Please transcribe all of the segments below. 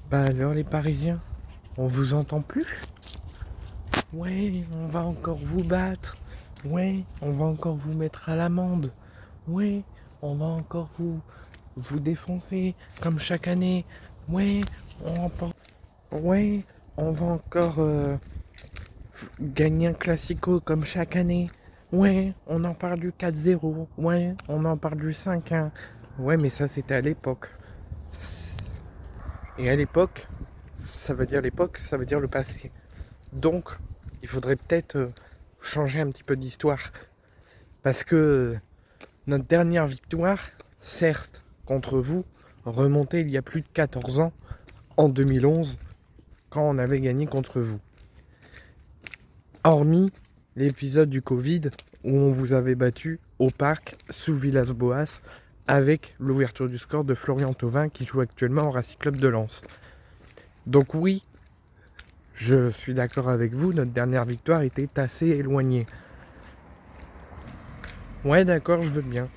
Bah alors les Parisiens, on vous entend plus? Ouais, on va encore vous battre. Ouais, on va encore vous mettre à l'amende. Ouais, on va encore vous défoncer comme chaque année. Ouais, ouais, on va encore gagner un classico comme chaque année. Ouais, on en parle du 4-0. Ouais, on en parle du 5-1. Ouais, mais ça c'était à l'époque. Et à l'époque, ça veut dire le passé. Donc, il faudrait peut-être changer un petit peu d'histoire. Parce que notre dernière victoire, certes, contre vous, remontait il y a plus de 14 ans, en 2011, quand on avait gagné contre vous. Hormis l'épisode du Covid, où on vous avait battu au parc sous Villas-Boas, avec l'ouverture du score de Florian Thauvin, qui joue actuellement au Racing Club de Lens. Donc oui, je suis d'accord avec vous, notre dernière victoire était assez éloignée. Ouais, d'accord, je veux bien.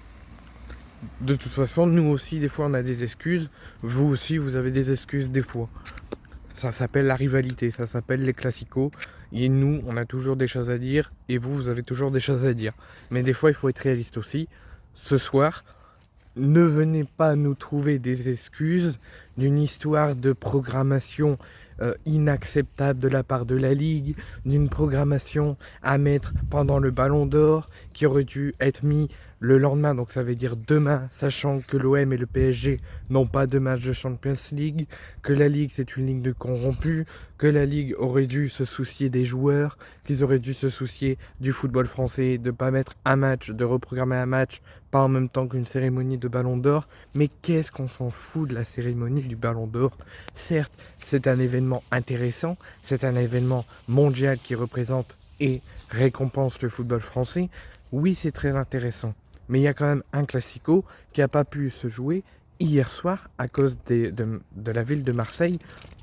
De toute façon, nous aussi, des fois, on a des excuses. Vous aussi, vous avez des excuses des fois. Ça s'appelle la rivalité, ça s'appelle les classicos. Et nous, on a toujours des choses à dire. Et vous, vous avez toujours des choses à dire. Mais des fois, il faut être réaliste aussi. Ce soir, ne venez pas nous trouver des excuses d'une histoire de programmation inacceptable de la part de la Ligue, d'une programmation à mettre pendant le Ballon d'Or qui aurait dû être mis le lendemain, donc ça veut dire demain, sachant que l'OM et le PSG n'ont pas de match de Champions League, que la Ligue c'est une ligue de corrompus, que la Ligue aurait dû se soucier des joueurs, qu'ils auraient dû se soucier du football français, de ne pas mettre un match, de reprogrammer un match, pas en même temps qu'une cérémonie de Ballon d'Or. Mais qu'est-ce qu'on s'en fout de la cérémonie du Ballon d'Or? Certes, c'est un événement intéressant, c'est un événement mondial qui représente et récompense le football français. Oui, c'est très intéressant. Mais il y a quand même un classico qui n'a pas pu se jouer hier soir à cause de la ville de Marseille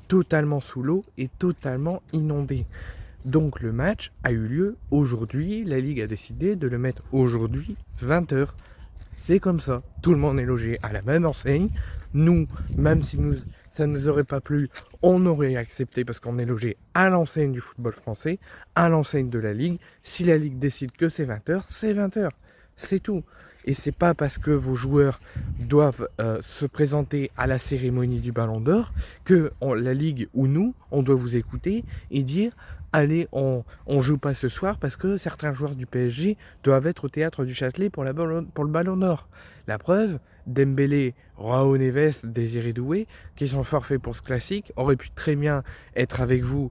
totalement sous l'eau et totalement inondée. Donc le match a eu lieu aujourd'hui, la Ligue a décidé de le mettre aujourd'hui, 20h. C'est comme ça, tout le monde est logé à la même enseigne. Nous, même si ça ne nous aurait pas plu, on aurait accepté parce qu'on est logé à l'enseigne du football français, à l'enseigne de la Ligue. Si la Ligue décide que c'est 20h, c'est 20h. C'est tout. Et c'est pas parce que vos joueurs doivent se présenter à la cérémonie du Ballon d'Or que la Ligue ou nous, on doit vous écouter et dire allez, on joue pas ce soir parce que certains joueurs du PSG doivent être au théâtre du Châtelet pour le Ballon d'Or. La preuve, Dembélé, Raúl Neves, Désiré Doué, qui sont forfaits pour ce classique, auraient pu très bien être avec vous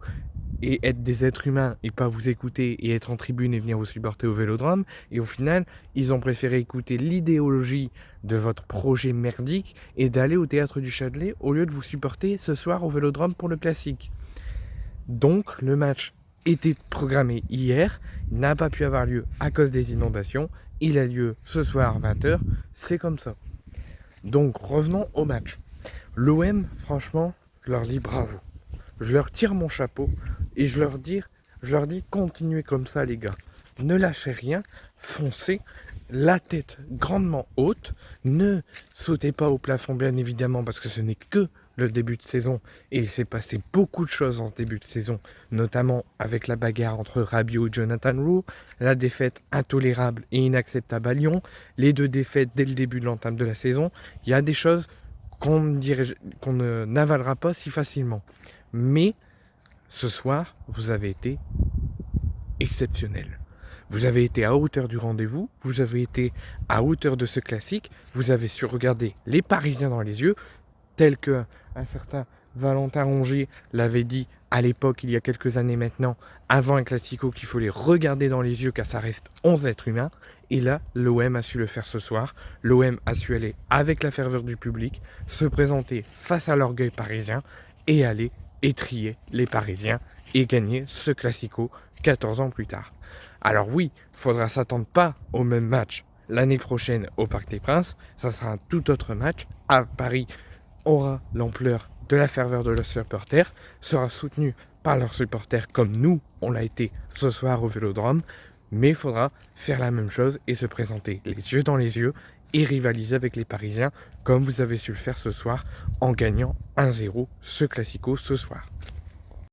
et être des êtres humains et pas vous écouter et être en tribune et venir vous supporter au Vélodrome. Et au final, ils ont préféré écouter l'idéologie de votre projet merdique et d'aller au théâtre du Châtelet au lieu de vous supporter ce soir au Vélodrome pour le classique. Donc le match était programmé hier, n'a pas pu avoir lieu à cause des inondations. Il a lieu ce soir 20h, c'est comme ça. Donc revenons au match. L'OM, franchement, je leur dis bravo. Je leur tire mon chapeau et je leur dis continuez comme ça les gars. Ne lâchez rien, foncez, la tête grandement haute, ne sautez pas au plafond bien évidemment parce que ce n'est que le début de saison et il s'est passé beaucoup de choses en ce début de saison, notamment avec la bagarre entre Rabiot et Jonathan Roux, la défaite intolérable et inacceptable à Lyon, les deux défaites dès le début de l'entame de la saison. Il y a des choses qu'on n'avalera pas si facilement. Mais ce soir, vous avez été exceptionnel. Vous avez été à hauteur du rendez-vous, vous avez été à hauteur de ce classique, vous avez su regarder les Parisiens dans les yeux, tel que un certain Valentin Rongier l'avait dit à l'époque, il y a quelques années maintenant, avant un classico, qu'il faut les regarder dans les yeux car ça reste 11 êtres humains. Et là, l'OM a su le faire ce soir. L'OM a su aller avec la ferveur du public, se présenter face à l'orgueil parisien et aller étrier les Parisiens et gagner ce classico 14 ans plus tard. Alors oui, il faudra s'attendre pas au même match l'année prochaine au Parc des Princes, ça sera un tout autre match. À Paris aura l'ampleur de la ferveur de leurs supporters, sera soutenu par leurs supporters comme nous, on l'a été ce soir au Vélodrome, mais il faudra faire la même chose et se présenter les yeux dans les yeux et rivaliser avec les Parisiens, comme vous avez su le faire ce soir, en gagnant 1-0 ce Classico ce soir.